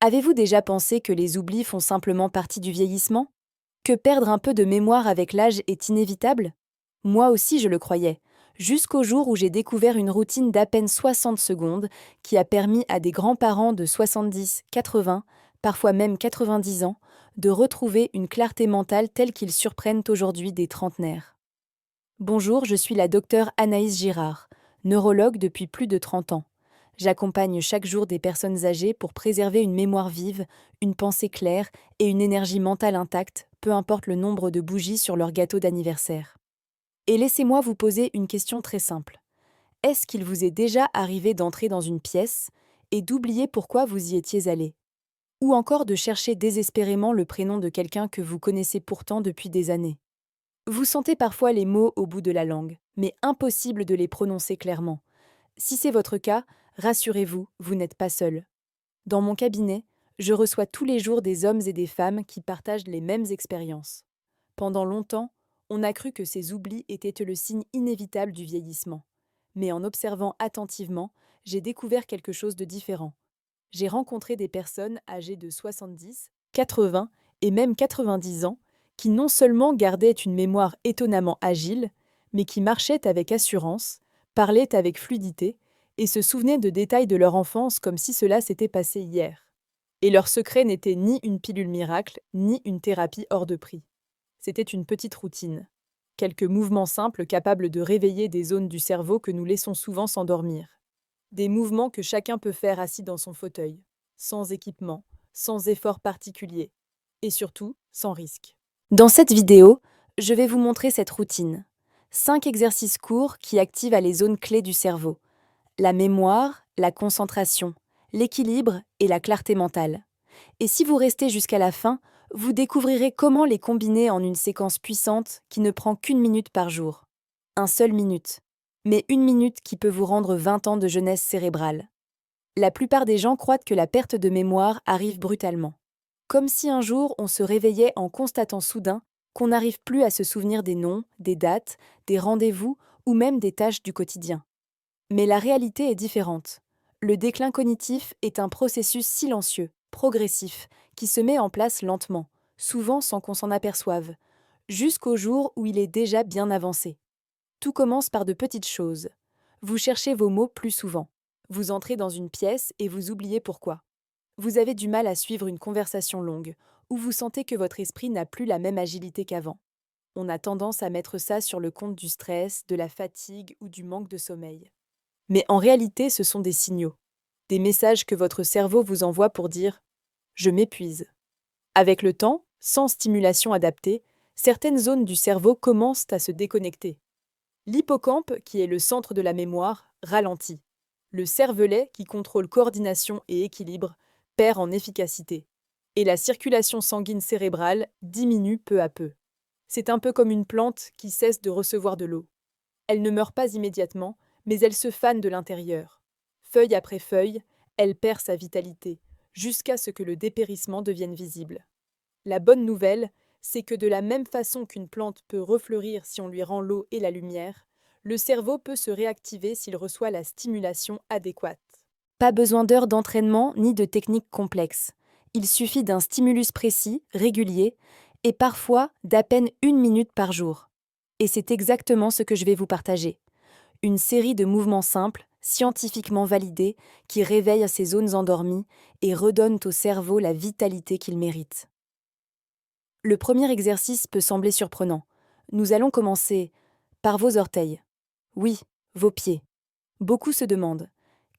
Avez-vous déjà pensé que les oublis font simplement partie du vieillissement? Que perdre un peu de mémoire avec l'âge est inévitable? Moi aussi je le croyais, jusqu'au jour où j'ai découvert une routine d'à peine 60 secondes qui a permis à des grands-parents de 70, 80, parfois même 90 ans, de retrouver une clarté mentale telle qu'ils surprennent aujourd'hui des trentenaires. Bonjour, je suis la docteure Anaïs Girard, neurologue depuis plus de 30 ans. J'accompagne chaque jour des personnes âgées pour préserver une mémoire vive, une pensée claire et une énergie mentale intacte, peu importe le nombre de bougies sur leur gâteau d'anniversaire. Et laissez-moi vous poser une question très simple. Est-ce qu'il vous est déjà arrivé d'entrer dans une pièce et d'oublier pourquoi vous y étiez allé? Ou encore de chercher désespérément le prénom de quelqu'un que vous connaissez pourtant depuis des années? Vous sentez parfois les mots au bout de la langue, mais impossible de les prononcer clairement. Si c'est votre cas, rassurez-vous, vous n'êtes pas seul. Dans mon cabinet, je reçois tous les jours des hommes et des femmes qui partagent les mêmes expériences. Pendant longtemps, on a cru que ces oublis étaient le signe inévitable du vieillissement. Mais en observant attentivement, j'ai découvert quelque chose de différent. J'ai rencontré des personnes âgées de 70, 80 et même 90 ans qui non seulement gardaient une mémoire étonnamment agile, mais qui marchaient avec assurance, parlaient avec fluidité et se souvenaient de détails de leur enfance comme si cela s'était passé hier. Et leur secret n'était ni une pilule miracle, ni une thérapie hors de prix. C'était une petite routine. Quelques mouvements simples capables de réveiller des zones du cerveau que nous laissons souvent s'endormir. Des mouvements que chacun peut faire assis dans son fauteuil, sans équipement, sans effort particulier, et surtout sans risque. Dans cette vidéo, je vais vous montrer cette routine. 5 exercices courts qui activent les zones clés du cerveau. La mémoire, la concentration, l'équilibre et la clarté mentale. Et si vous restez jusqu'à la fin, vous découvrirez comment les combiner en une séquence puissante qui ne prend qu'une minute par jour. Un seul minute. Mais une minute qui peut vous rendre 20 ans de jeunesse cérébrale. La plupart des gens croient que la perte de mémoire arrive brutalement. Comme si un jour on se réveillait en constatant soudain qu'on n'arrive plus à se souvenir des noms, des dates, des rendez-vous ou même des tâches du quotidien. Mais la réalité est différente. Le déclin cognitif est un processus silencieux, progressif, qui se met en place lentement, souvent sans qu'on s'en aperçoive, jusqu'au jour où il est déjà bien avancé. Tout commence par de petites choses. Vous cherchez vos mots plus souvent. Vous entrez dans une pièce et vous oubliez pourquoi. Vous avez du mal à suivre une conversation longue, ou vous sentez que votre esprit n'a plus la même agilité qu'avant. On a tendance à mettre ça sur le compte du stress, de la fatigue ou du manque de sommeil. Mais en réalité, ce sont des signaux, des messages que votre cerveau vous envoie pour dire ⁇ Je m'épuise ⁇ Avec le temps, sans stimulation adaptée, certaines zones du cerveau commencent à se déconnecter. L'hippocampe, qui est le centre de la mémoire, ralentit. Le cervelet, qui contrôle coordination et équilibre, perd en efficacité. Et la circulation sanguine cérébrale diminue peu à peu. C'est un peu comme une plante qui cesse de recevoir de l'eau. Elle ne meurt pas immédiatement, mais elle se fane de l'intérieur. Feuille après feuille, elle perd sa vitalité, jusqu'à ce que le dépérissement devienne visible. La bonne nouvelle, c'est que de la même façon qu'une plante peut refleurir si on lui rend l'eau et la lumière, le cerveau peut se réactiver s'il reçoit la stimulation adéquate. Pas besoin d'heures d'entraînement ni de techniques complexes. Il suffit d'un stimulus précis, régulier, et parfois d'à peine une minute par jour. Et c'est exactement ce que je vais vous partager. Une série de mouvements simples, scientifiquement validés, qui réveillent ces zones endormies et redonnent au cerveau la vitalité qu'il mérite. Le premier exercice peut sembler surprenant. Nous allons commencer par vos orteils. Oui, vos pieds. Beaucoup se demandent,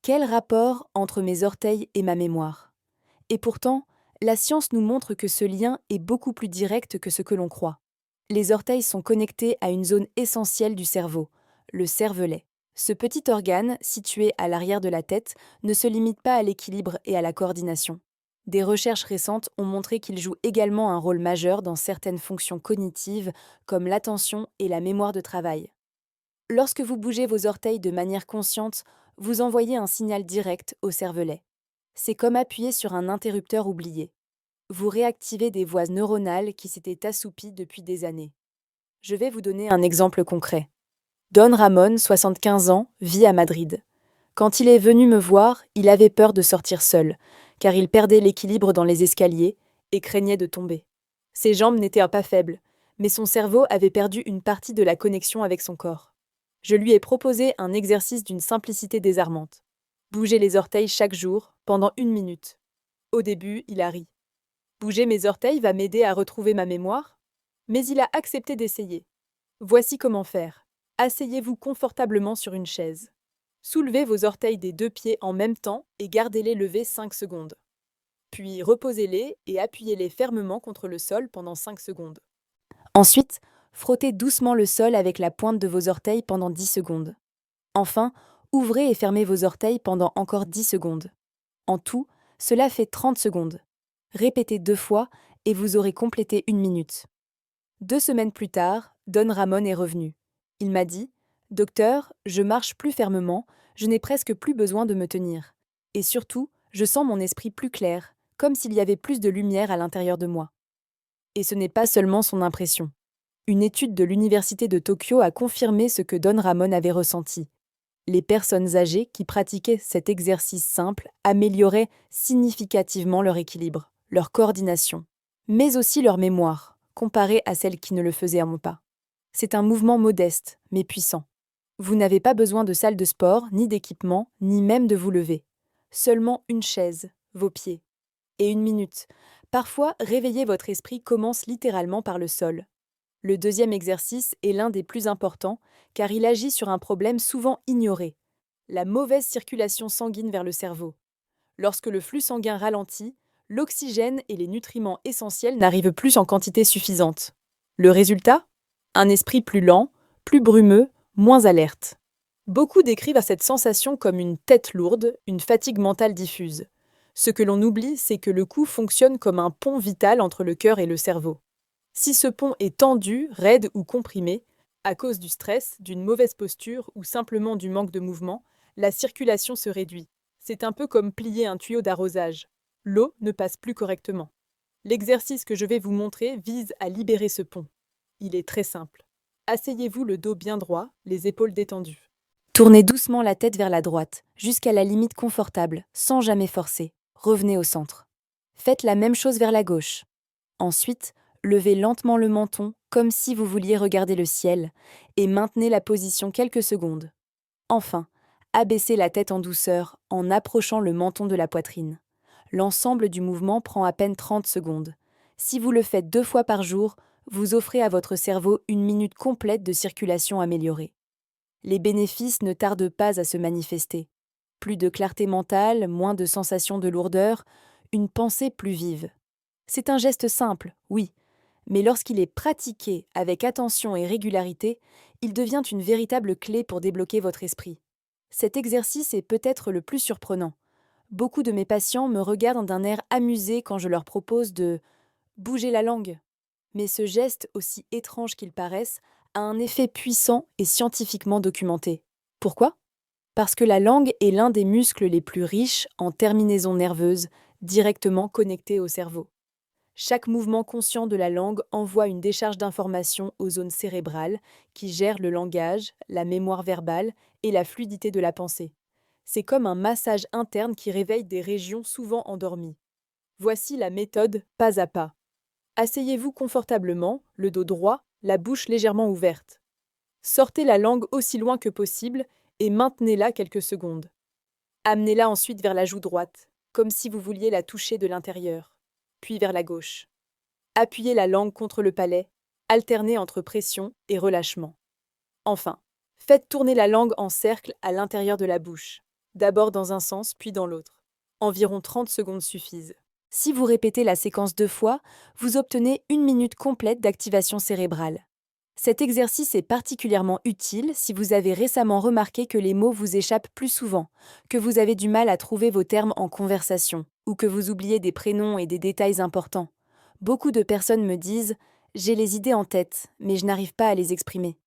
quel rapport entre mes orteils et ma mémoire? Et pourtant, la science nous montre que ce lien est beaucoup plus direct que ce que l'on croit. Les orteils sont connectés à une zone essentielle du cerveau, le cervelet. Ce petit organe, situé à l'arrière de la tête, ne se limite pas à l'équilibre et à la coordination. Des recherches récentes ont montré qu'il joue également un rôle majeur dans certaines fonctions cognitives, comme l'attention et la mémoire de travail. Lorsque vous bougez vos orteils de manière consciente, vous envoyez un signal direct au cervelet. C'est comme appuyer sur un interrupteur oublié. Vous réactivez des voies neuronales qui s'étaient assoupies depuis des années. Je vais vous donner un exemple concret. Don Ramon, 75 ans, vit à Madrid. Quand il est venu me voir, il avait peur de sortir seul, car il perdait l'équilibre dans les escaliers et craignait de tomber. Ses jambes n'étaient pas faibles, mais son cerveau avait perdu une partie de la connexion avec son corps. Je lui ai proposé un exercice d'une simplicité désarmante. Bouger les orteils chaque jour, pendant 1 minute. Au début, il a ri. Bouger mes orteils va m'aider à retrouver ma mémoire? Mais il a accepté d'essayer. Voici comment faire. Asseyez-vous confortablement sur une chaise. Soulevez vos orteils des 2 pieds en même temps et gardez-les levés 5 secondes. Puis reposez-les et appuyez-les fermement contre le sol pendant 5 secondes. Ensuite, frottez doucement le sol avec la pointe de vos orteils pendant 10 secondes. Enfin, ouvrez et fermez vos orteils pendant encore 10 secondes. En tout, cela fait 30 secondes. Répétez 2 fois et vous aurez complété 1 minute. 2 semaines plus tard, Don Ramon est revenu. Il m'a dit « Docteur, je marche plus fermement, je n'ai presque plus besoin de me tenir. Et surtout, je sens mon esprit plus clair, comme s'il y avait plus de lumière à l'intérieur de moi. » Et ce n'est pas seulement son impression. Une étude de l'Université de Tokyo a confirmé ce que Don Ramon avait ressenti. Les personnes âgées qui pratiquaient cet exercice simple amélioraient significativement leur équilibre, leur coordination, mais aussi leur mémoire, comparée à celles qui ne le faisaient pas. C'est un mouvement modeste, mais puissant. Vous n'avez pas besoin de salle de sport, ni d'équipement, ni même de vous lever. Seulement une chaise, vos pieds. Et 1 minute. Parfois, réveiller votre esprit commence littéralement par le sol. Le deuxième exercice est l'un des plus importants, car il agit sur un problème souvent ignoré, la mauvaise circulation sanguine vers le cerveau. Lorsque le flux sanguin ralentit, l'oxygène et les nutriments essentiels n'arrivent plus en quantité suffisante. Le résultat? Un esprit plus lent, plus brumeux, moins alerte. Beaucoup décrivent cette sensation comme une tête lourde, une fatigue mentale diffuse. Ce que l'on oublie, c'est que le cou fonctionne comme un pont vital entre le cœur et le cerveau. Si ce pont est tendu, raide ou comprimé, à cause du stress, d'une mauvaise posture ou simplement du manque de mouvement, la circulation se réduit. C'est un peu comme plier un tuyau d'arrosage. L'eau ne passe plus correctement. L'exercice que je vais vous montrer vise à libérer ce pont. Il est très simple. Asseyez-vous le dos bien droit, les épaules détendues. Tournez doucement la tête vers la droite, jusqu'à la limite confortable, sans jamais forcer. Revenez au centre. Faites la même chose vers la gauche. Ensuite, levez lentement le menton, comme si vous vouliez regarder le ciel, et maintenez la position quelques secondes. Enfin, abaissez la tête en douceur en approchant le menton de la poitrine. L'ensemble du mouvement prend à peine 30 secondes. Si vous le faites 2 fois par jour, vous offrez à votre cerveau 1 minute complète de circulation améliorée. Les bénéfices ne tardent pas à se manifester. Plus de clarté mentale, moins de sensation de lourdeur, une pensée plus vive. C'est un geste simple, oui, mais lorsqu'il est pratiqué avec attention et régularité, il devient une véritable clé pour débloquer votre esprit. Cet exercice est peut-être le plus surprenant. Beaucoup de mes patients me regardent d'un air amusé quand je leur propose de bouger la langue. Mais ce geste, aussi étrange qu'il paraisse, a un effet puissant et scientifiquement documenté. Pourquoi? Parce que la langue est l'un des muscles les plus riches en terminaisons nerveuses, directement connectés au cerveau. Chaque mouvement conscient de la langue envoie une décharge d'informations aux zones cérébrales qui gèrent le langage, la mémoire verbale et la fluidité de la pensée. C'est comme un massage interne qui réveille des régions souvent endormies. Voici la méthode pas à pas. Asseyez-vous confortablement, le dos droit, la bouche légèrement ouverte. Sortez la langue aussi loin que possible et maintenez-la quelques secondes. Amenez-la ensuite vers la joue droite, comme si vous vouliez la toucher de l'intérieur, puis vers la gauche. Appuyez la langue contre le palais, alternez entre pression et relâchement. Enfin, faites tourner la langue en cercle à l'intérieur de la bouche, d'abord dans un sens puis dans l'autre. Environ 30 secondes suffisent. Si vous répétez la séquence 2 fois, vous obtenez 1 minute complète d'activation cérébrale. Cet exercice est particulièrement utile si vous avez récemment remarqué que les mots vous échappent plus souvent, que vous avez du mal à trouver vos termes en conversation, ou que vous oubliez des prénoms et des détails importants. Beaucoup de personnes me disent « j'ai les idées en tête, mais je n'arrive pas à les exprimer ».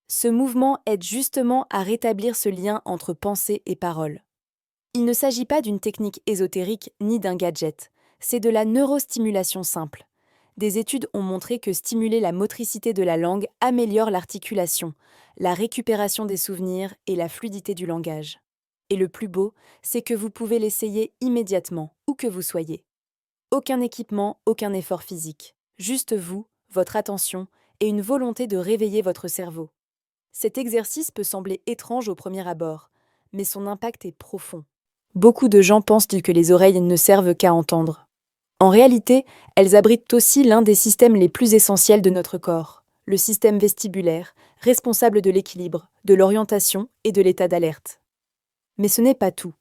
Ce mouvement aide justement à rétablir ce lien entre pensée et parole. Il ne s'agit pas d'une technique ésotérique ni d'un gadget, c'est de la neurostimulation simple. Des études ont montré que stimuler la motricité de la langue améliore l'articulation, la récupération des souvenirs et la fluidité du langage. Et le plus beau, c'est que vous pouvez l'essayer immédiatement, où que vous soyez. Aucun équipement, aucun effort physique. Juste vous, votre attention et une volonté de réveiller votre cerveau. Cet exercice peut sembler étrange au premier abord, mais son impact est profond. Beaucoup de gens pensent que les oreilles ne servent qu'à entendre. En réalité, elles abritent aussi l'un des systèmes les plus essentiels de notre corps, le système vestibulaire, responsable de l'équilibre, de l'orientation et de l'état d'alerte. Mais ce n'est pas tout.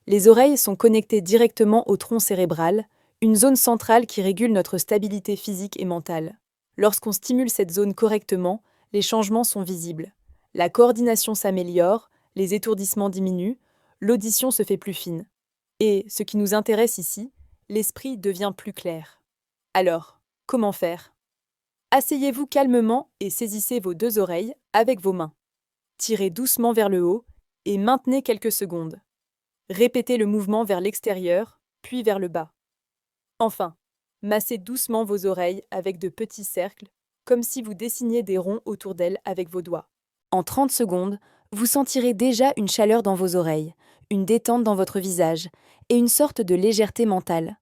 Les oreilles sont connectées directement au tronc cérébral, une zone centrale qui régule notre stabilité physique et mentale. Lorsqu'on stimule cette zone correctement, les changements sont visibles. La coordination s'améliore, les étourdissements diminuent, l'audition se fait plus fine. Et, ce qui nous intéresse ici, l'esprit devient plus clair. Alors, comment faire? Asseyez-vous calmement et saisissez vos deux oreilles avec vos mains. Tirez doucement vers le haut et maintenez quelques secondes. Répétez le mouvement vers l'extérieur, puis vers le bas. Enfin, massez doucement vos oreilles avec de petits cercles, comme si vous dessiniez des ronds autour d'elles avec vos doigts. En 30 secondes, vous sentirez déjà une chaleur dans vos oreilles, une détente dans votre visage et une sorte de légèreté mentale.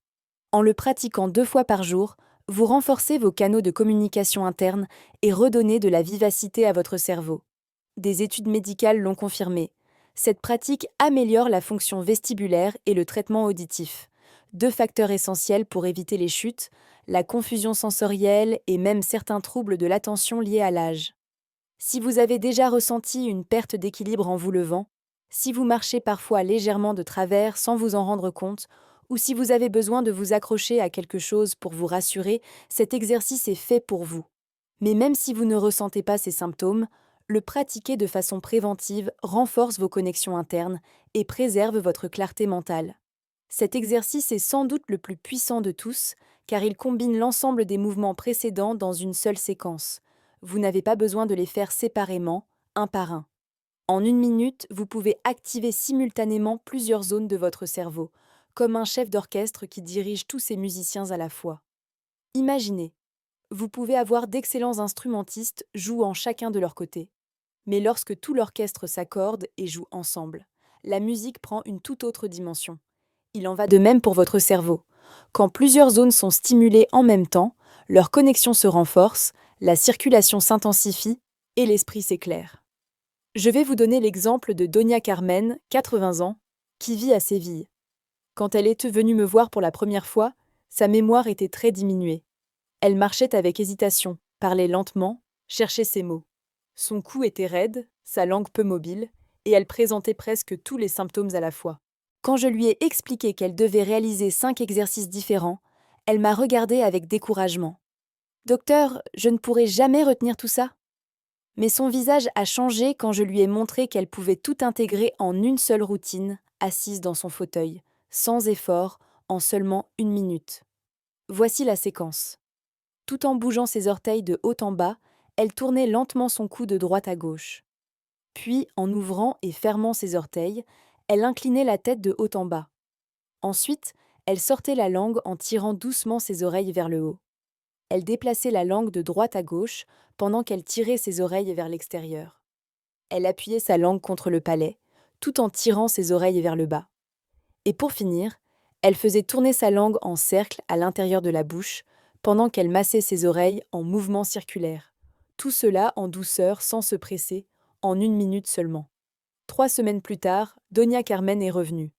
En le pratiquant 2 fois par jour, vous renforcez vos canaux de communication interne et redonnez de la vivacité à votre cerveau. Des études médicales l'ont confirmé. Cette pratique améliore la fonction vestibulaire et le traitement auditif, 2 facteurs essentiels pour éviter les chutes, la confusion sensorielle et même certains troubles de l'attention liés à l'âge. Si vous avez déjà ressenti une perte d'équilibre en vous levant, si vous marchez parfois légèrement de travers sans vous en rendre compte, ou si vous avez besoin de vous accrocher à quelque chose pour vous rassurer, cet exercice est fait pour vous. Mais même si vous ne ressentez pas ces symptômes, le pratiquer de façon préventive renforce vos connexions internes et préserve votre clarté mentale. Cet exercice est sans doute le plus puissant de tous, car il combine l'ensemble des mouvements précédents dans une seule séquence. Vous n'avez pas besoin de les faire séparément, un par un. En 1 minute, vous pouvez activer simultanément plusieurs zones de votre cerveau, comme un chef d'orchestre qui dirige tous ses musiciens à la fois. Imaginez, vous pouvez avoir d'excellents instrumentistes jouant chacun de leur côté. Mais lorsque tout l'orchestre s'accorde et joue ensemble, la musique prend une toute autre dimension. Il en va de même pour votre cerveau. Quand plusieurs zones sont stimulées en même temps, leur connexion se renforce, la circulation s'intensifie et l'esprit s'éclaire. Je vais vous donner l'exemple de Donia Carmen, 80 ans, qui vit à Séville. Quand elle est venue me voir pour la première fois, sa mémoire était très diminuée. Elle marchait avec hésitation, parlait lentement, cherchait ses mots. Son cou était raide, sa langue peu mobile, et elle présentait presque tous les symptômes à la fois. Quand je lui ai expliqué qu'elle devait réaliser 5 exercices différents, elle m'a regardé avec découragement. Docteur, je ne pourrai jamais retenir tout ça. Mais son visage a changé quand je lui ai montré qu'elle pouvait tout intégrer en une seule routine, assise dans son fauteuil, sans effort, en seulement 1 minute. Voici la séquence. Tout en bougeant ses orteils de haut en bas, elle tournait lentement son cou de droite à gauche. Puis, en ouvrant et fermant ses orteils, elle inclinait la tête de haut en bas. Ensuite, elle sortait la langue en tirant doucement ses oreilles vers le haut. Elle déplaçait la langue de droite à gauche pendant qu'elle tirait ses oreilles vers l'extérieur. Elle appuyait sa langue contre le palais, tout en tirant ses oreilles vers le bas. Et pour finir, elle faisait tourner sa langue en cercle à l'intérieur de la bouche, pendant qu'elle massait ses oreilles en mouvements circulaires. Tout cela en douceur, sans se presser, en 1 minute seulement. 3 semaines plus tard, Donia Carmen est revenue.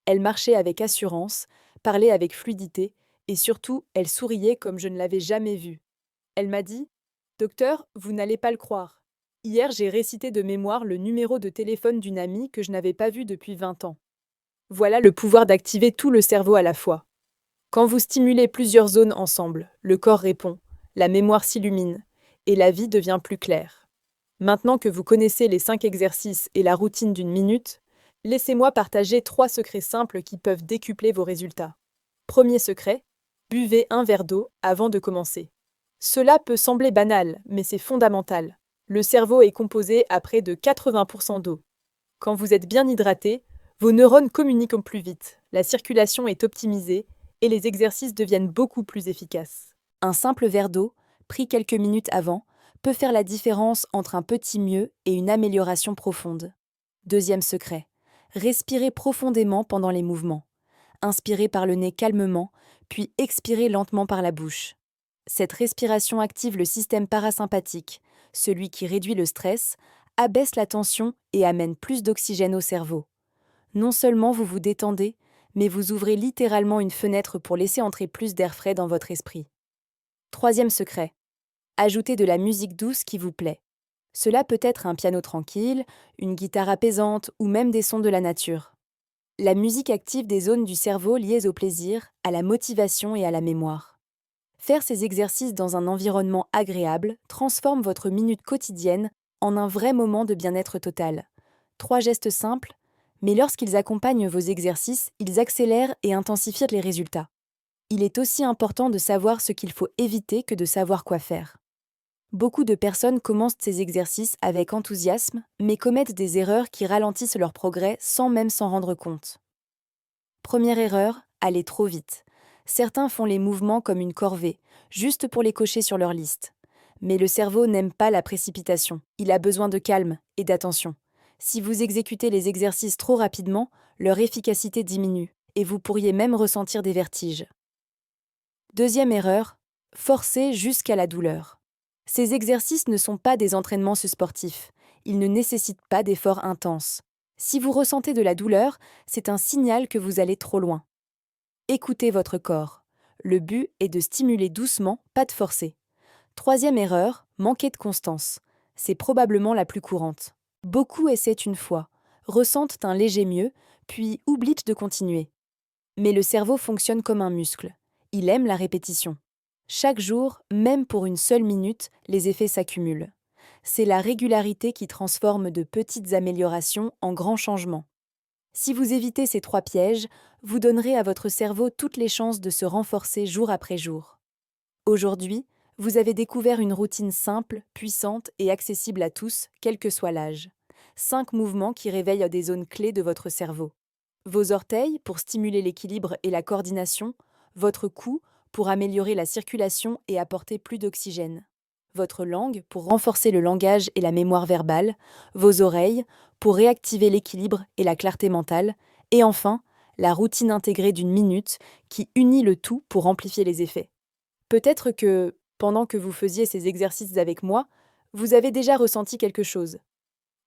Elle marchait avec assurance, parlait avec fluidité, et surtout, elle souriait comme je ne l'avais jamais vue. Elle m'a dit « Docteur, vous n'allez pas le croire. Hier, j'ai récité de mémoire le numéro de téléphone d'une amie que je n'avais pas vue depuis 20 ans. Voilà le pouvoir d'activer tout le cerveau à la fois. Quand vous stimulez plusieurs zones ensemble, le corps répond, la mémoire s'illumine, et la vie devient plus claire. Maintenant que vous connaissez les 5 exercices et la routine d'1 minute, laissez-moi partager 3 secrets simples qui peuvent décupler vos résultats. Premier secret, buvez un verre d'eau avant de commencer. Cela peut sembler banal, mais c'est fondamental. Le cerveau est composé à près de 80% d'eau. Quand vous êtes bien hydraté, vos neurones communiquent plus vite, la circulation est optimisée et les exercices deviennent beaucoup plus efficaces. Un simple verre d'eau, pris quelques minutes avant, peut faire la différence entre un petit mieux et une amélioration profonde. Deuxième secret, respirez profondément pendant les mouvements. Inspirez par le nez calmement, puis expirez lentement par la bouche. Cette respiration active le système parasympathique, celui qui réduit le stress, abaisse la tension et amène plus d'oxygène au cerveau. Non seulement vous vous détendez, mais vous ouvrez littéralement une fenêtre pour laisser entrer plus d'air frais dans votre esprit. Troisième secret. Ajoutez de la musique douce qui vous plaît. Cela peut être un piano tranquille, une guitare apaisante ou même des sons de la nature. La musique active des zones du cerveau liées au plaisir, à la motivation et à la mémoire. Faire ces exercices dans un environnement agréable transforme votre minute quotidienne en un vrai moment de bien-être total. 3 gestes simples, mais lorsqu'ils accompagnent vos exercices, ils accélèrent et intensifient les résultats. Il est aussi important de savoir ce qu'il faut éviter que de savoir quoi faire. Beaucoup de personnes commencent ces exercices avec enthousiasme, mais commettent des erreurs qui ralentissent leur progrès sans même s'en rendre compte. Première erreur, aller trop vite. Certains font les mouvements comme une corvée, juste pour les cocher sur leur liste. Mais le cerveau n'aime pas la précipitation, il a besoin de calme et d'attention. Si vous exécutez les exercices trop rapidement, leur efficacité diminue, et vous pourriez même ressentir des vertiges. Deuxième erreur, forcer jusqu'à la douleur. Ces exercices ne sont pas des entraînements sportifs. Ils ne nécessitent pas d'efforts intenses. Si vous ressentez de la douleur, c'est un signal que vous allez trop loin. Écoutez votre corps. Le but est de stimuler doucement, pas de forcer. Troisième erreur, manquer de constance. C'est probablement la plus courante. Beaucoup essaient une fois, ressentent un léger mieux, puis oublient de continuer. Mais le cerveau fonctionne comme un muscle. Il aime la répétition. Chaque jour, même pour une seule minute, les effets s'accumulent. C'est la régularité qui transforme de petites améliorations en grands changements. Si vous évitez ces 3 pièges, vous donnerez à votre cerveau toutes les chances de se renforcer jour après jour. Aujourd'hui, vous avez découvert une routine simple, puissante et accessible à tous, quel que soit l'âge. 5 mouvements qui réveillent des zones clés de votre cerveau. Vos orteils pour stimuler l'équilibre et la coordination, votre cou pour améliorer la circulation et apporter plus d'oxygène, votre langue pour renforcer le langage et la mémoire verbale, vos oreilles pour réactiver l'équilibre et la clarté mentale, et enfin, la routine intégrée d'une minute qui unit le tout pour amplifier les effets. Peut-être que, pendant que vous faisiez ces exercices avec moi, vous avez déjà ressenti quelque chose.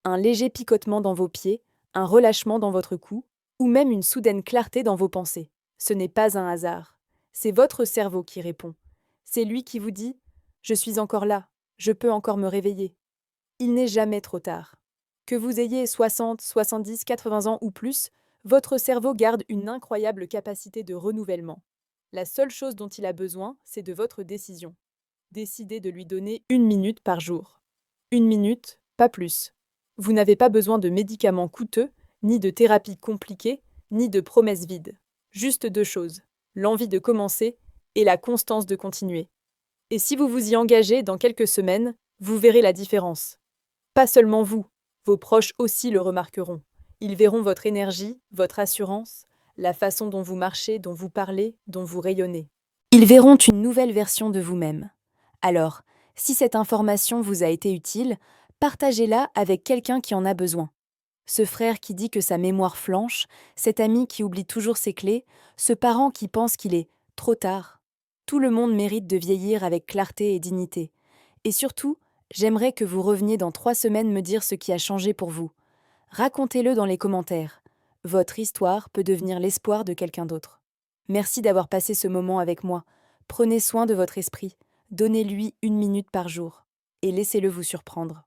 Un léger picotement dans vos pieds, un relâchement dans votre cou, ou même une soudaine clarté dans vos pensées. Ce n'est pas un hasard. C'est votre cerveau qui répond. C'est lui qui vous dit « Je suis encore là, je peux encore me réveiller ». Il n'est jamais trop tard. Que vous ayez 60, 70, 80 ans ou plus, votre cerveau garde une incroyable capacité de renouvellement. La seule chose dont il a besoin, c'est de votre décision. Décidez de lui donner 1 minute par jour. 1 minute, pas plus. Vous n'avez pas besoin de médicaments coûteux, ni de thérapies compliquées, ni de promesses vides. Juste 2 choses, l'envie de commencer et la constance de continuer. Et si vous vous y engagez dans quelques semaines, vous verrez la différence. Pas seulement vous, vos proches aussi le remarqueront. Ils verront votre énergie, votre assurance, la façon dont vous marchez, dont vous parlez, dont vous rayonnez. Ils verront une nouvelle version de vous-même. Alors, si cette information vous a été utile, partagez-la avec quelqu'un qui en a besoin. Ce frère qui dit que sa mémoire flanche, cet ami qui oublie toujours ses clés, ce parent qui pense qu'il est trop tard. Tout le monde mérite de vieillir avec clarté et dignité. Et surtout, j'aimerais que vous reveniez dans 3 semaines me dire ce qui a changé pour vous. Racontez-le dans les commentaires. Votre histoire peut devenir l'espoir de quelqu'un d'autre. Merci d'avoir passé ce moment avec moi. Prenez soin de votre esprit. Donnez-lui 1 minute par jour. Et laissez-le vous surprendre.